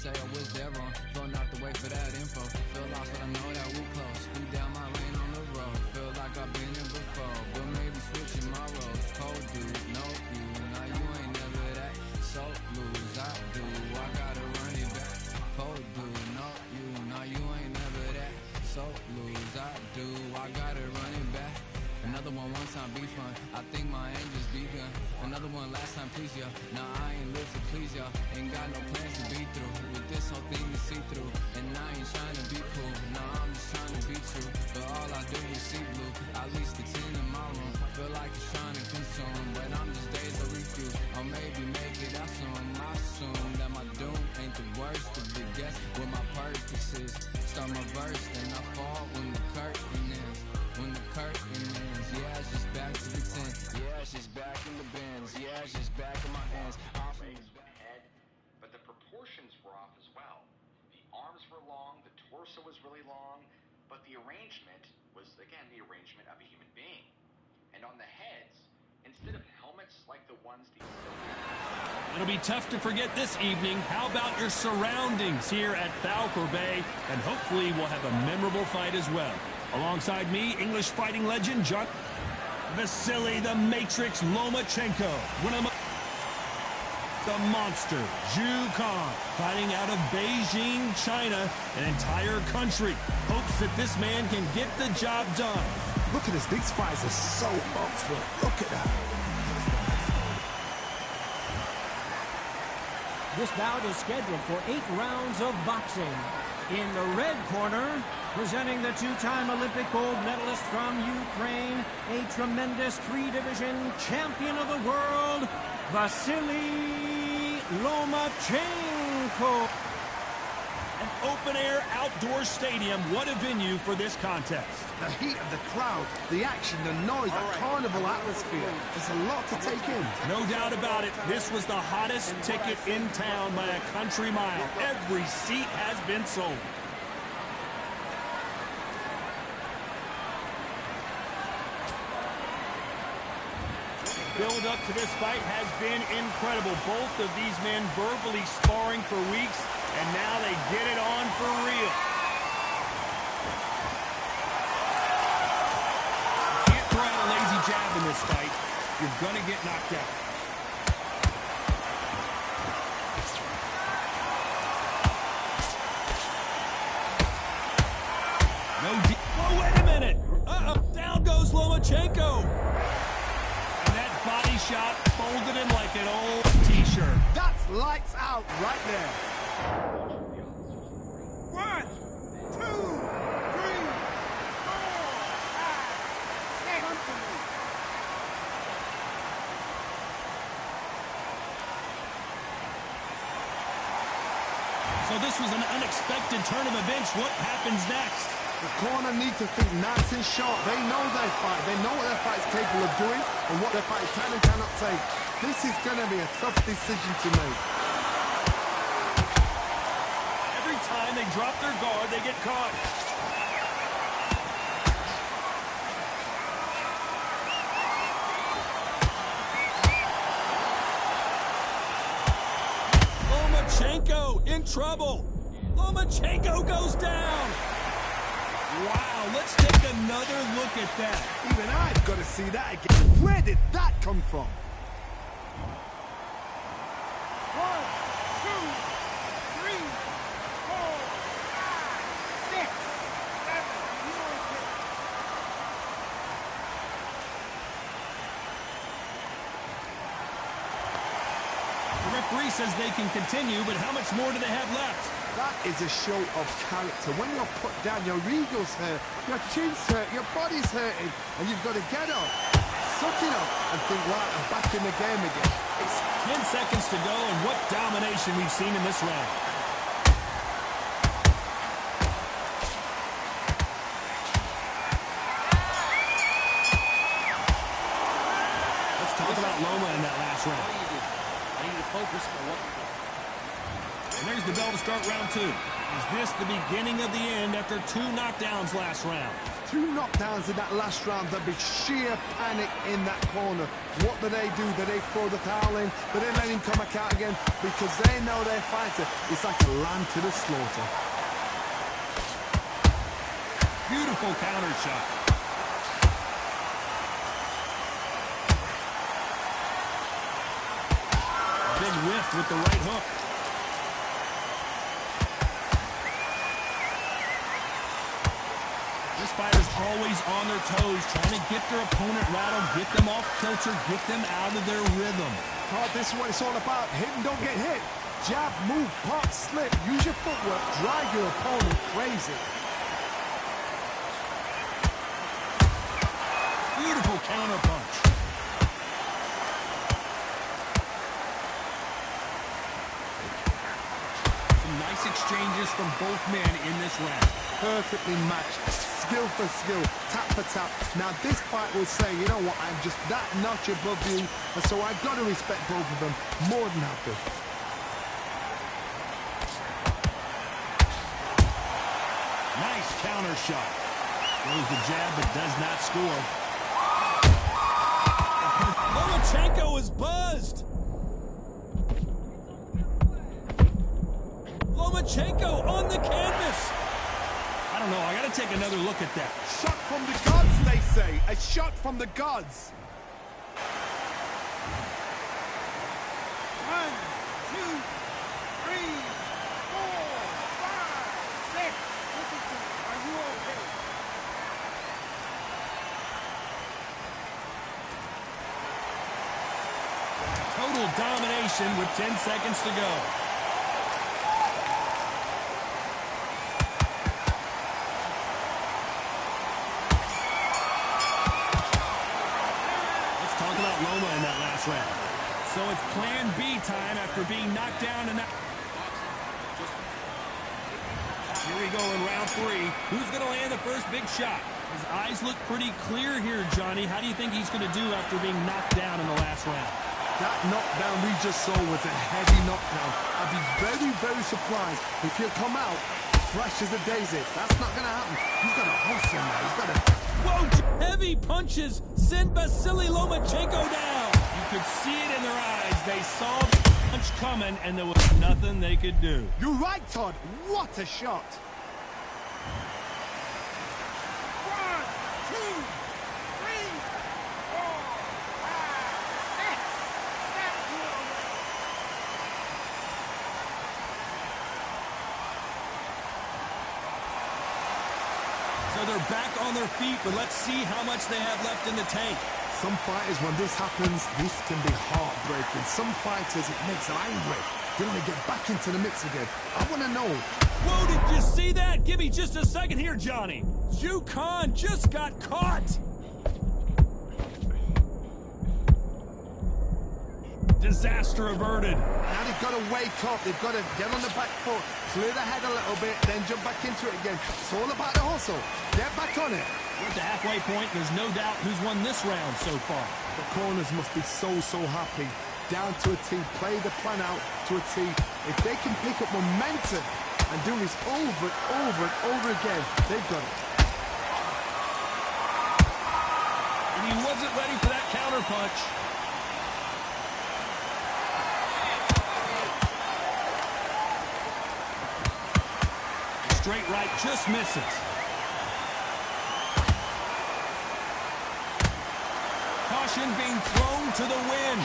say I was there wrong. Feel not the way for that info. Feel lost, but I know that we close. Speed down my lane on the road. Feel like I've been here before, but maybe switching my roles. Cold dude, no you. Now you ain't never that. So lose, I do. I gotta run it back. Cold dude, no you. Now you ain't never that. So lose, I do. I gotta run it back. Another one time be fun. I think my aim just begun. Another one last time please ya. Nah, I ain't live to please y'all. Ain't got no plans to be through with this whole thing to see through. And I ain't trying to be cool. Nah, I'm just trying to be true. But all I do is see blue. At least the 10 in my room. Feel like it's trying to consume, but I'm just days of refuse. Or maybe make it out soon. I assume that my doom ain't the worst of the guess what my purpose is. Start my verse, then I fall when the curtain ends. When the curtain ends, yeah, it's just back to the tent. Yeah, it's just back in the bins. Yeah, it's just back in my hands. Head, but the proportions were off as well. The arms were long, the torso was really long, but the arrangement was, again, the arrangement of a human being. And on the heads, instead of helmets like the ones the... It'll be tough to forget this evening. How about your surroundings here at Falcor Bay? And hopefully we'll have a memorable fight as well. Alongside me, English fighting legend John Vasily the Matrix Lomachenko. The monster, Zhu Khan, fighting out of Beijing, China, an entire country. Hopes that this man can get the job done. Look at this, these fights are so up for it. Look at that. This bout is scheduled for 8 rounds of boxing. In the red corner, presenting the 2-time Olympic gold medalist from Ukraine, a tremendous 3-division champion of the world, Vasily Lomachenko. An open-air outdoor stadium, what a venue for this contest. The heat of the crowd, the action, the noise, the carnival atmosphere. There's a lot to take in. No doubt about it, this was the hottest ticket in town by a country mile. Every seat has been sold. Build up to this fight has been incredible. Both of these men verbally sparring for weeks, and now they get it on for real. You can't throw out a lazy jab in this fight. You're going to get knocked out. No deep. Oh, wait a minute. Uh-oh. Down goes Lomachenko. Body shot folded him like an old t-shirt. That's lights out right there. 1, 2, 3, 4, 5, 6. So this was an unexpected turn of events. What happens next? The corner need to think nice and sharp. They know their fight. They know what their fight's capable of doing and what their fight can and cannot take. This is going to be a tough decision to make. Every time they drop their guard, they get caught. Lomachenko in trouble. Lomachenko goes down. Wow, let's take another look at that. Even I've got to see that again. Where did that come from? 1, 2, 3, 4, 5, 6, 7. The referee says they can continue, but how much more do they have left? That is a show of character. When you're put down, your ego's hurt, your chin's hurt, your body's hurting, and you've got to get up, suck it up, and think, right, I'm back in the game again. It's 10 seconds to go, and what domination we've seen in this round. Let's talk about Loma in that last round. I need to focus on what... And there's the bell to start round 2. Is this the beginning of the end after 2 knockdowns last round? 2 knockdowns in that last round. There'd be sheer panic in that corner. What do? Do they throw the towel in? Do they let him come back out again? Because they know their fighter is like a lamb to the slaughter. Beautiful counter shot. Big whiff with the right hook. This fighter's always on their toes, trying to get their opponent rattled, get them off kilter, get them out of their rhythm. Oh, this is what it's all about. Hit and don't get hit. Jab, move, pop, slip. Use your footwork. Drive your opponent crazy. Beautiful counter punch. Some nice exchanges from both men in this round. Perfectly matched, skill for skill, tap for tap. Now this fight will say, you know what, I'm just that notch above you, and so I've got to respect both of them more than happy. Nice counter shot. Throws the jab but does not score. Lomachenko is buzzed. Lomachenko on the canvas. I don't know. I got to take another look at that. Shot from the gods, they say. A shot from the gods. 1, 2, 3, 4, 5, 6. Are you okay? Total domination with 10 seconds to go. Loma in that last round. So it's plan B time after being knocked down in that. Here we go in round 3. Who's going to land the first big shot? His eyes look pretty clear here, Johnny. How do you think he's going to do after being knocked down in the last round? That knockdown we just saw was a heavy knockdown. I'd be very, very surprised if he'll come out fresh as a daisy. That's not going to happen. He's got to hustle now. He's got to... Whoa, heavy punches send Vasily Lomachenko down. You could see it in their eyes. They saw the punch coming, and there was nothing they could do. You're right, Todd. What a shot. 1, 2, 3, 4, 5, 6. That's your way. So they're back on their feet, but let's see how much they have left in the tank. Some fighters, when this happens, this can be heartbreaking. Some fighters, it makes them angry. They want to get back into the mix again. I want to know. Whoa, did you see that? Give me just a second here, Johnny. Khan just got caught. Disaster averted. Now they've got to wake up. They've got to get on the back foot, clear the head a little bit, then jump back into it again. It's all about the hustle. Get back on it. We're at the halfway point. There's no doubt who's won this round so far. The corners must be so happy. Down to a T. Play the plan out to a T. If they can pick up momentum and do this over and over and over again, they've got it. And he wasn't ready for that counter punch. Straight right just misses. Caution being thrown to the wind.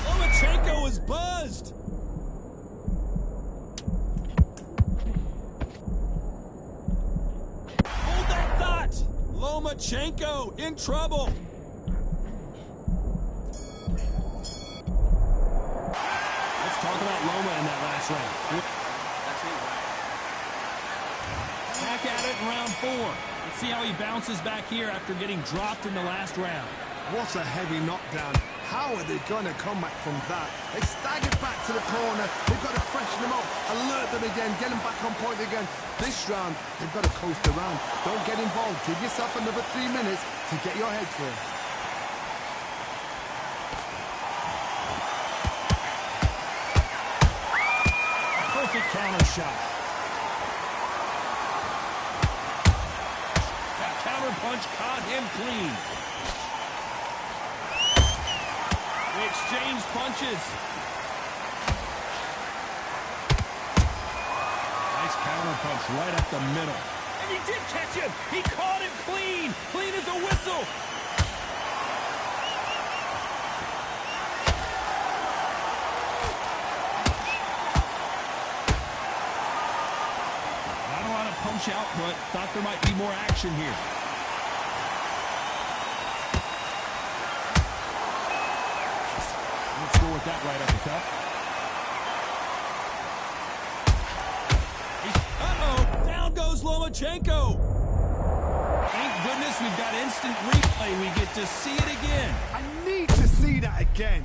Lomachenko is buzzed. Hold that thought. Lomachenko in trouble. Let's talk about Loma in that last round. Back at it in round 4. Let's see how he bounces back here after getting dropped in the last round. What a heavy knockdown. How are they going to come back from that? They staggered back to the corner. They've got to freshen them up, alert them again, get them back on point again. This round, they've got to coast around. Don't get involved. Give yourself another 3 minutes to get your head clear. Perfect counter shot. counterpunch caught him clean. They exchanged punches. Nice counterpunch right up the middle. And he did catch him. He caught him clean. Clean as a whistle. Not a lot of punch out, but thought there might be more action here. Let's go with that right uppercut. Uh-oh! Down goes Lomachenko! Thank goodness we've got instant replay. We get to see it again. I need to see that again.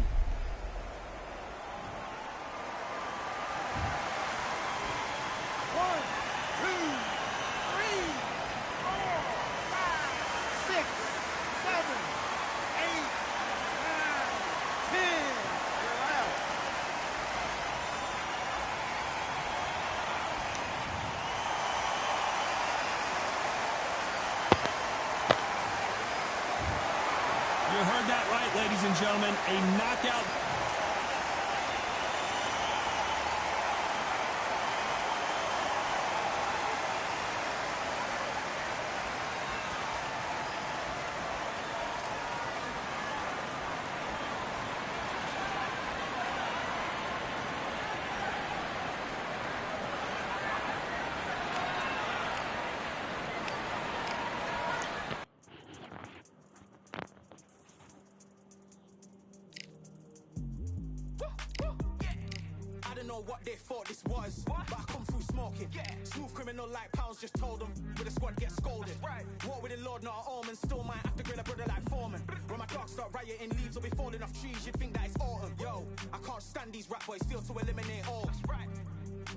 You heard that right, ladies and gentlemen. A knockout. What they thought this was, but I come through smoking. Smooth criminal like pounds, just told them with the squad get scolded. War with the Lord, not an omen. Still might have to grill a brother like Foreman. When my dogs start rioting, leaves will be falling off trees. You'd think that it's autumn. Yo, I can't stand these rap boys, feel to eliminate all.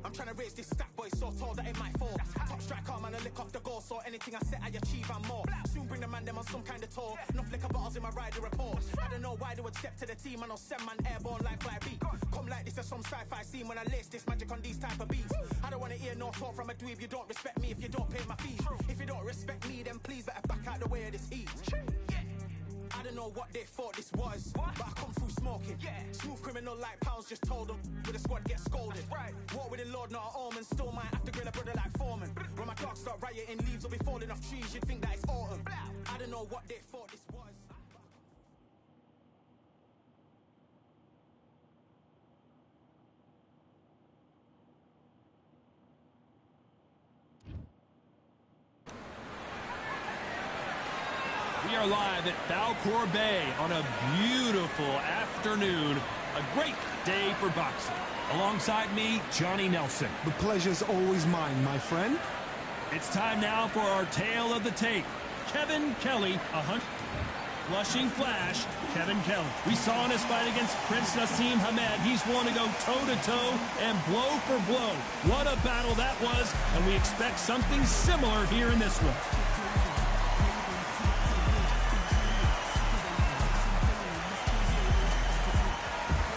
I'm trying to raise this stack, boy, so tall that it might fall. Top striker, man, I lick off the goal, so anything I set, I achieve and more. Soon bring the man them on some kind of tour. Enough liquor bottles in my rider report. I don't know why they would step to the team, and I'll send man airborne like fly beat. Come like this as some sci-fi scene when I lace this magic on these type of beats. I don't want to hear no talk from a dweeb. You don't respect me if you don't pay my fees. If you don't respect me, then please better back out the way of this heat. I don't know what they thought this was, but I come through smoking. Smooth criminal like pounds, just told them with the squad get scolded. War with the Lord, not an omen. Still might have to grill a brother like Foreman. When my dogs start rioting, leaves will be falling off trees. You'd think that it's autumn. I don't know what they thought this was. We are live at Falcor Bay on a beautiful afternoon. A great day for boxing. Alongside me, Johnny Nelson. The pleasure's always mine, my friend. It's time now for our tale of the tape. Kevin Kelly, Flushing Flash, Kevin Kelly. We saw in his fight against Prince Nassim Hamed, he's willing to go toe-to-toe and blow for blow. What a battle that was, and we expect something similar here in this one.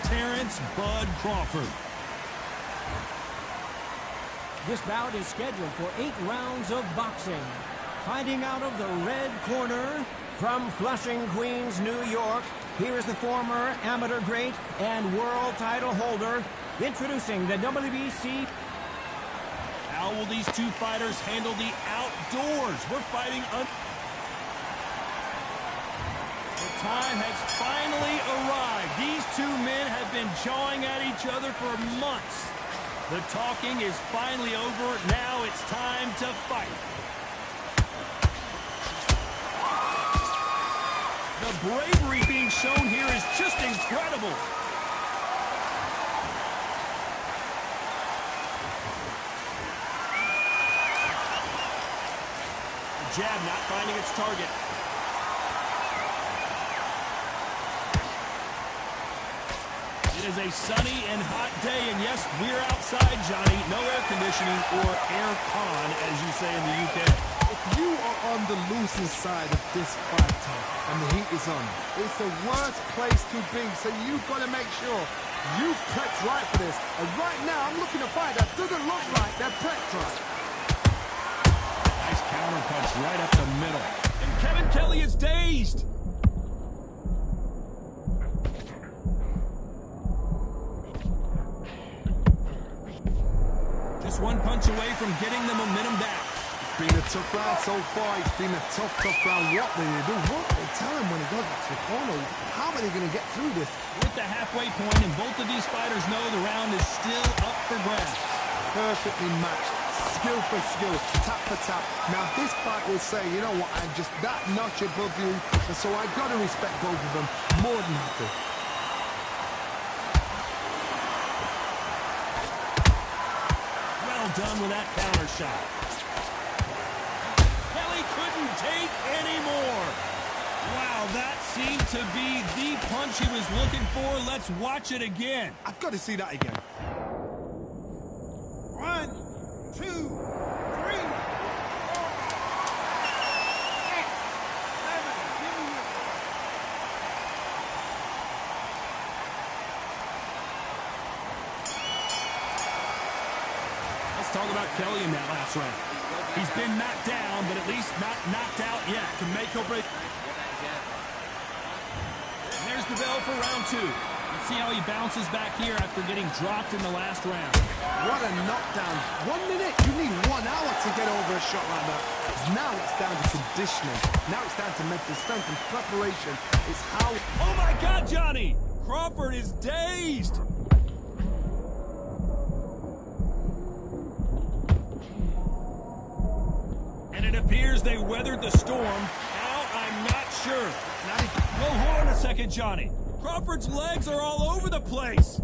Terrence Bud Crawford. This bout is scheduled for 8 rounds of boxing. Fighting out of the red corner from Flushing, Queens, New York, here is the former amateur great and world title holder, introducing the WBC. How will these two fighters handle the outdoors? We're fighting The time has finally arrived. These two men have been jawing at each other for months. The talking is finally over. Now it's time to fight. The bravery being shown here is just incredible. The jab not finding its target. It is a sunny and hot day, and yes, we're outside, Johnny. No air conditioning or air con, as you say in the UK. If you are on the losing side of this fight, Tom, and the heat is on, it's the worst place to be, so you've got to make sure you prepped right for this. And right now, I'm looking to fight that doesn't look like they're prepped right. Nice counter punch right up the middle. And Kevin Kelly is dazed. Just one punch away from getting the momentum back. It's been a tough round so far. It's been a tough round. What will they do? What will they tell him when he goes back to the corner? How are they going to get through this? We're at the halfway point, and both of these fighters know the round is still up for grabs. Perfectly matched. Skill for skill. Tap for tap. Now, this fight will say, you know what, I'm just that notch above you, and so I've got to respect both of them more than happy. Well done with that counter shot. Kelly couldn't take any more. Wow, that seemed to be the punch he was looking for. Let's watch it again. I've got to see that again. 1, 2, 3, 4, 6, 7. Give me your... Let's talk about Kelly in that last round. He's been knocked down, but at least not knocked out yet. To make or break. And there's the bell for round 2. Let's see how he bounces back here after getting dropped in the last round. What a knockdown. 1 minute. You need 1 hour to get over a shot like that. Now it's down to conditioning. Now it's down to mental strength and preparation. It's how... Oh, my God, Johnny! Crawford is dazed! And it appears they weathered the storm. Now, I'm not sure. Well, hold on a second, Johnny. Crawford's legs are all over the place.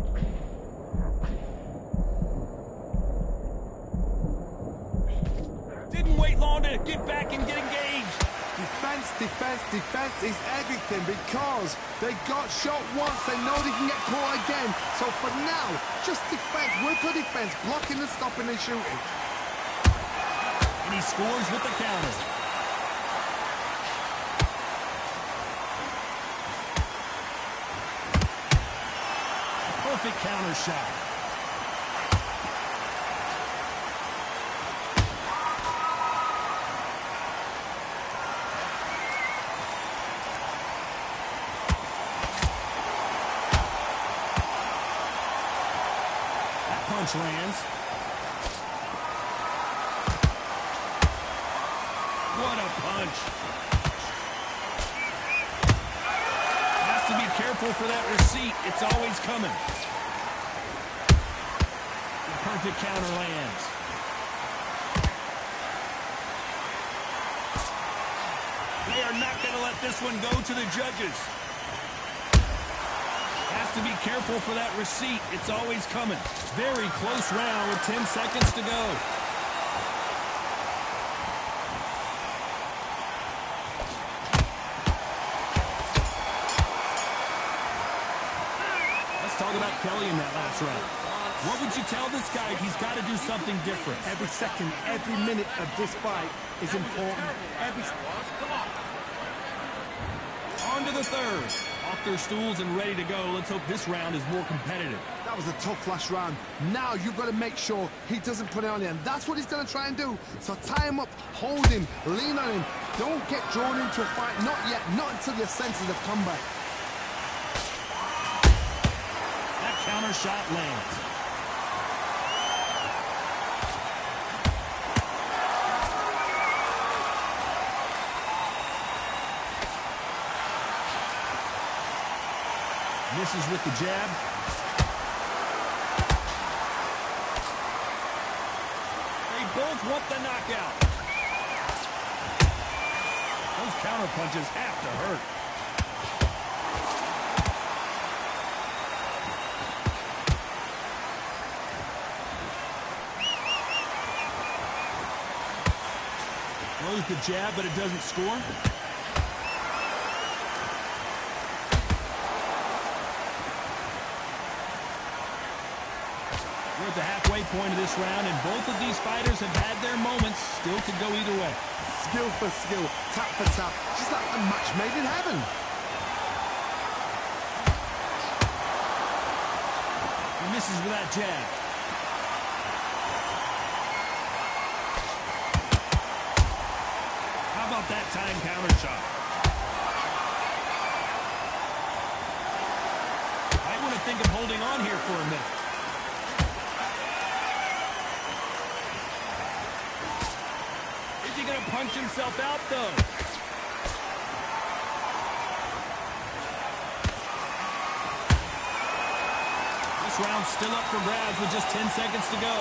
Didn't wait long to get back and get engaged. Defense, defense, defense is everything because they got shot once. They know they can get caught again. So for now, just defense, work on defense, blocking and stopping and shooting. And he scores with the counter. Perfect counter shot. That punch lands. What a punch. Has to be careful for that receipt. It's always coming. The perfect counter lands. They are not going to let this one go to the judges. Has to be careful for that receipt. It's always coming. Very close round with 10 seconds to go. Talk about Kelly in that last round. What would you tell this guy? He's got to do something different. Every second, every minute of this fight is important. On to the third. Off their stools and ready to go. Let's hope this round is more competitive. That was a tough last round. Now you've got to make sure he doesn't put it on you, and that's what he's going to try and do. So tie him up, hold him, lean on him. Don't get drawn into a fight. Not yet. Not until your senses have come back. Counter shot lands. Misses with the jab. They both want the knockout. Those counter punches have to hurt. Throws the jab, but it doesn't score. We're at the halfway point of this round, and both of these fighters have had their moments. Still could go either way. Skill for skill, tap for tap, just like a match made in heaven. He misses with that jab. about that time counter shot? Might want to think of holding on here for a minute. Is he going to punch himself out, though? This round's still up for grabs with just 10 seconds to go.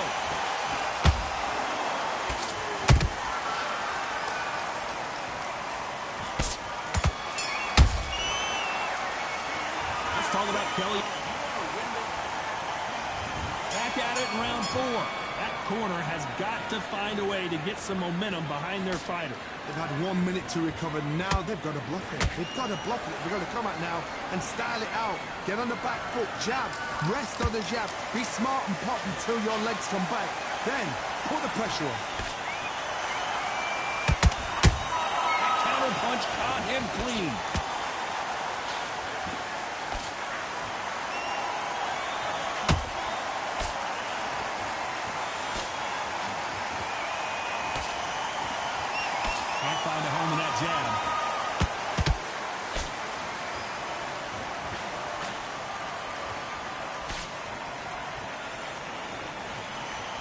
Let's talk about Kelly. Back at it in round 4. That corner has got to find a way to get some momentum behind their fighter. They've had 1 minute to recover. Now they've got to bluff it. They've got to bluff it. They've got to come out now and style it out. Get on the back foot, jab, rest on the jab. Be smart and pop until your legs come back. Then put the pressure on. That counter punch caught him clean. Can't find a home in that jab.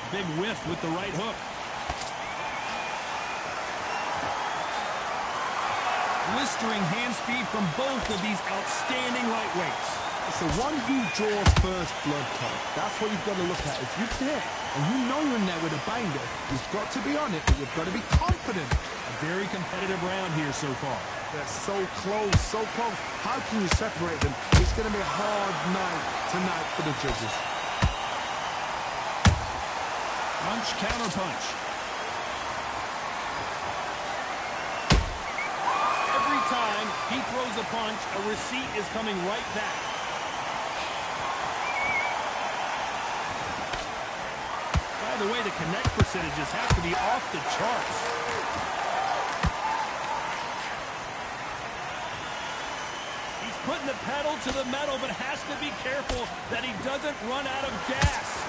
Big whiff with the right hook. Blistering hand speed from both of these outstanding lightweights. It's the one who draws first blood, Kelly. That's what you've got to look at. If you're there and you know you're in there with a banger, you've got to be on it, but you've got to be confident. A very competitive round here so far. They're so close, so close. How can you separate them? It's going to be a hard night tonight for the judges. Punch, counter punch. Every time he throws a punch, a receipt is coming right back. By the way, the connect percentages have to be off the charts. He's putting the pedal to the metal, but has to be careful that he doesn't run out of gas.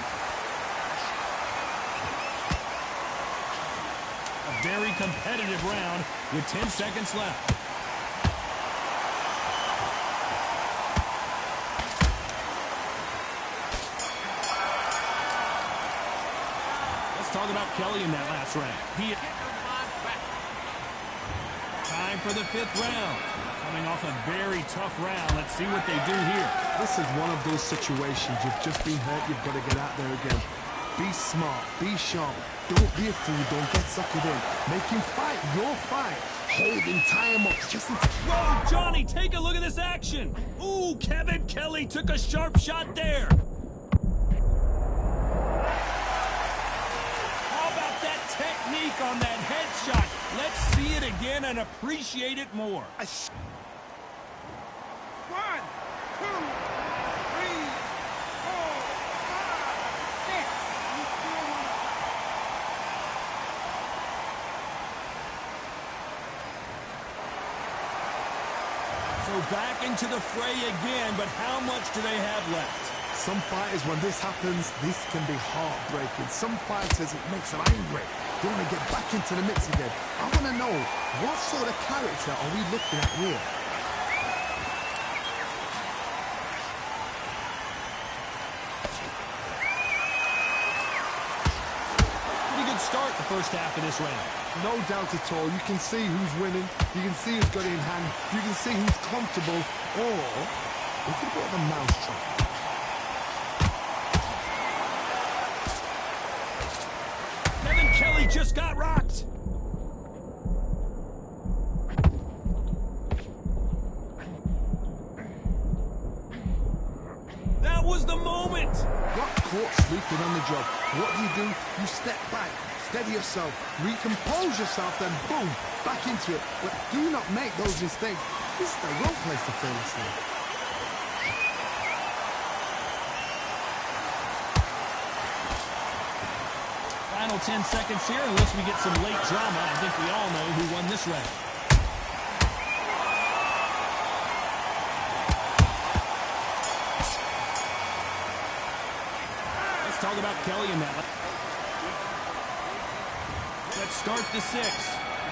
A very competitive round with 10 seconds left. Let's talk about Kelly in that last round. Time for the 5th round. Coming off a very tough round. Let's see what they do here. This is one of those situations. You've just been hurt. You've got to get out there again. Be smart. Be sharp. Don't be a fool. Don't get suckered in. Make him fight your fight. Hold him. Tie him up. Just whoa, Johnny, take a look at this action. Ooh, Kevin Kelly took a sharp shot there. How about that technique on that headshot? Let's see it again and appreciate it more. 1, 2, 3, 4, 5, 6. So back into the fray again, but how much do they have left? some fighters, when this happens, this can be heartbreaking. Some fighters, it makes them angry. They want to get back into the mix again. I want to know, what sort of character are we looking at here? Pretty good start the first half of this round. No doubt at all. You can see who's winning. You can see who's got it in hand. You can see who's comfortable. Or it's a bit of a mousetrap. Kevin Kelly just got rocked. That was the moment. Got caught sleeping on the job. What do? You step back, steady yourself, recompose yourself, then boom, back into it. But do not make those mistakes. This is the wrong place to fail asleep. Final 10 seconds here, unless we get some late drama. I think we all know who won this round. Let's talk about Kelly in that. Let's start the 6.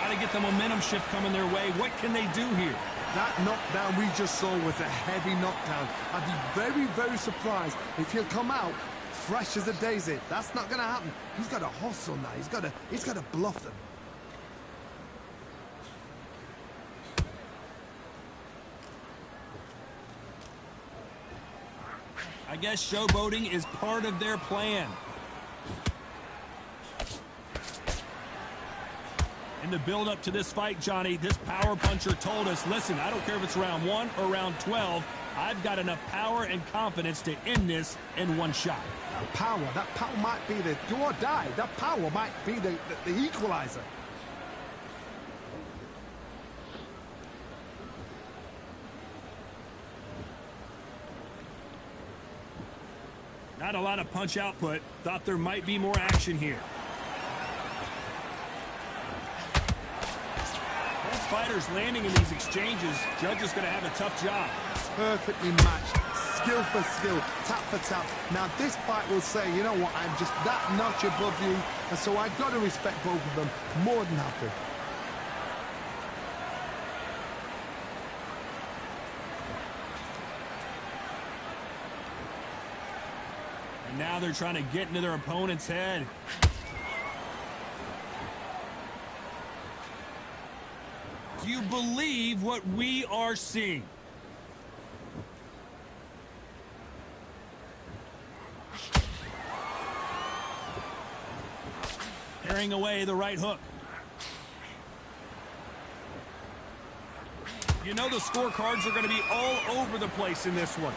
Got to get the momentum shift coming their way. What can they do here? That knockdown we just saw was a heavy knockdown. I'd be very, very surprised if he'll come out fresh as a daisy. That's not going to happen. He's got to hustle now. He's got to bluff them. I guess showboating is part of their plan. In the build-up to this fight, Johnny, this power puncher told us, listen, I don't care if it's round 1 or round 12, I've got enough power and confidence to end this in one shot. That power might be the do or die. That power might be the equalizer. Not a lot of punch output. Thought there might be more action here. Both fighters landing in these exchanges. Judge is going to have a tough job. Perfectly matched. Skill for skill. Tap for tap. Now this fight will say, you know what, I'm just that notch above you. And so I've got to respect both of them. More than happy. And now they're trying to get into their opponent's head. Do you believe what we are seeing? Tearing away the right hook. You know the scorecards are going to be all over the place in this one.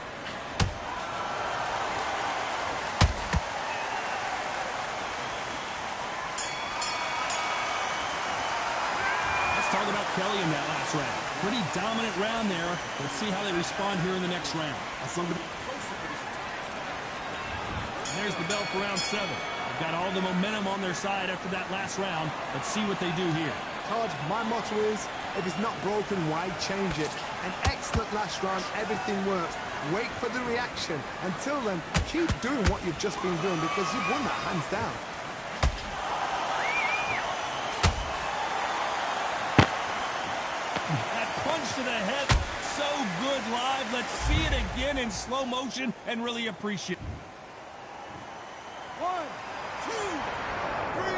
Talk about Kelly in that last round. Pretty dominant round there. Let's see how they respond here in the next round. And there's the bell for round 7. They've got all the momentum on their side after that last round. Let's see what they do here. Todd, my motto is, if it's not broken, why change it? An excellent last round, everything works. Wait for the reaction. Until then, keep doing what you've just been doing because you've won that hands down. To the head, so good live. Let's see it again in slow motion and really appreciate it. 1, 2, 3,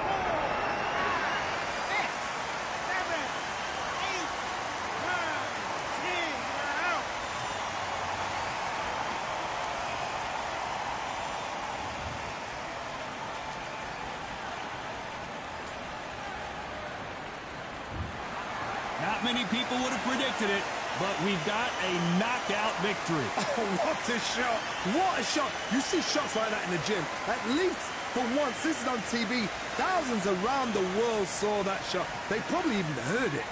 4, 5, 6, 7, 8, 9, 10. You're out. Not many people would have predicted it, but we've got a knockout victory. Oh, what a shot. What a shot. You see shots like that in the gym. At least for once, this is on TV. Thousands around the world saw that shot. They probably even heard it.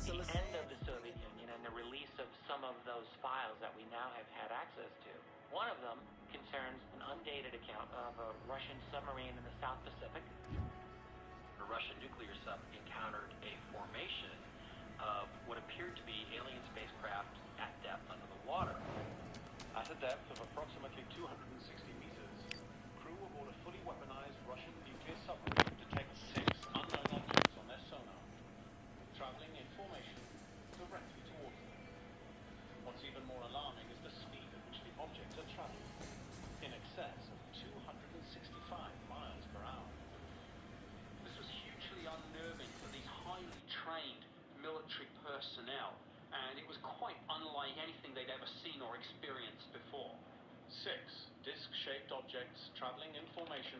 the end of the Soviet Union and the release of some of those files that we now have had access to. One of them concerns an undated account of a Russian submarine in the South Pacific. A Russian nuclear sub encountered a formation of what appeared to be alien spacecraft at depth under the water. At a depth of approximately 260 meters, crew aboard a fully weaponized Russian nuclear submarine detect 6 unknown objects on their sonar, traveling in formation directly towards them. What's even more alarming is the speed at which the objects are traveling, in excess of 265 miles per hour. This was hugely unnerving for these highly trained military personnel, and it was quite unlike anything they'd ever seen or experienced before. 6 disc-shaped objects traveling in formation